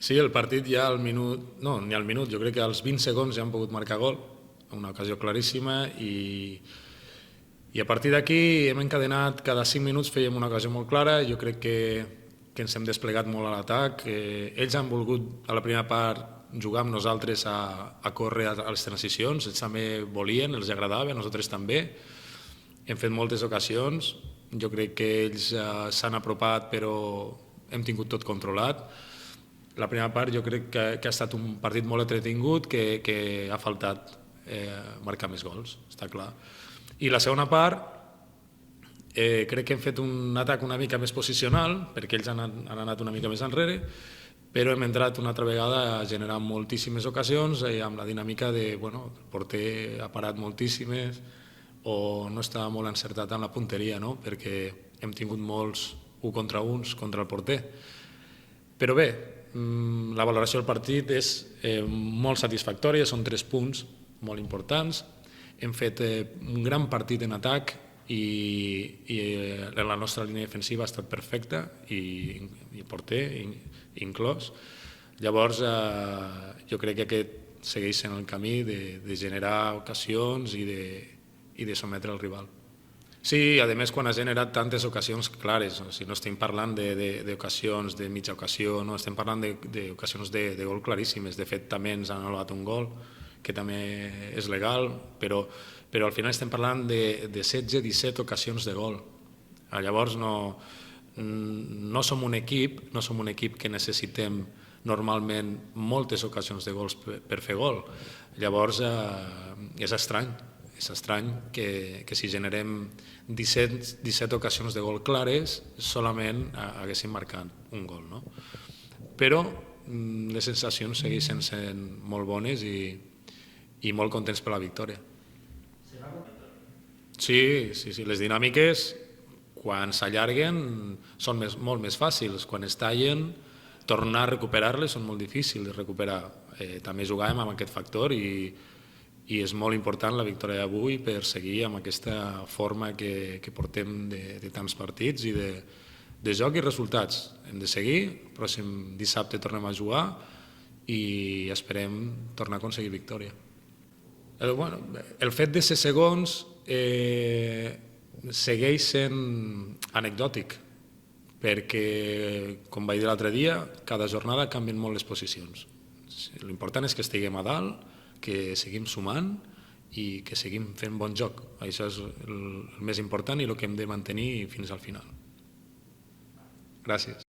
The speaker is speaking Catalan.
Sí, el partit ja al minut, no, ni al minut, jo crec que als 20 segons ja han pogut marcar gol, una ocasió claríssima, i a partir d'aquí hem encadenat, cada 5 minuts fèiem una ocasió molt clara, jo crec que ens hem desplegat molt a l'atac, ells han volgut a la primera part jugar amb nosaltres a córrer a les transicions, ells també volien, els agradava, nosaltres també, hem fet moltes ocasions, jo crec que ells s'han apropat però hem tingut tot controlat. La primera part jo crec que ha estat un partit molt entretingut, que ha faltat marcar més gols, està clar. I la segona part, crec que hem fet un atac una mica més posicional, perquè ells han anat una mica més enrere, però hem entrat una altra vegada a generar moltíssimes ocasions amb la dinàmica de, bueno, el porter ha parat moltíssimes o no està molt encertat en la punteria, no? Perquè hem tingut molts 1 contra 1 contra el porter. Però bé, la valoració del partit és molt satisfactòria, són 3 punts molt importants, hem fet un gran partit en atac i la nostra línia defensiva ha estat perfecta i porter inclòs. Llavors jo crec que aquest segueix sent el camí de generar ocasions i de sometre el rival. Sí, a més quan ha generat tantes ocasions clares, no estem parlant d'ocasions de mitja ocasió, no, estem parlant d'ocasions de gol claríssimes. De fet també ens han anul·lat un gol, que també és legal, però al final estem parlant de 16-17 ocasions de gol. Llavors no som un equip que necessitem normalment moltes ocasions de gols per fer gol. Llavors és estrany que si generem 17 ocasions de gol clares solament haguéssim marcat un gol, no? Però les sensacions segueixen sent molt bones i molt contents per la victòria. Sí, les dinàmiques quan s'allarguen són molt més fàcils, quan es tallen tornar a recuperar-les són molt difícils de recuperar. També jugàvem amb aquest factor i és molt important la victòria d'avui per seguir amb aquesta forma que portem de tants partits i de joc i resultats. Hem de seguir, el pròxim dissabte tornem a jugar i esperem tornar a aconseguir victòria. El fet de ser segons segueix sent anecdòtic, perquè, com vaig dir l'altre dia, cada jornada canvien molt les posicions. L'important és que estiguem a dalt, que seguim sumant i que seguim fent bon joc. Això és el més important i el que hem de mantenir fins al final. Gràcies.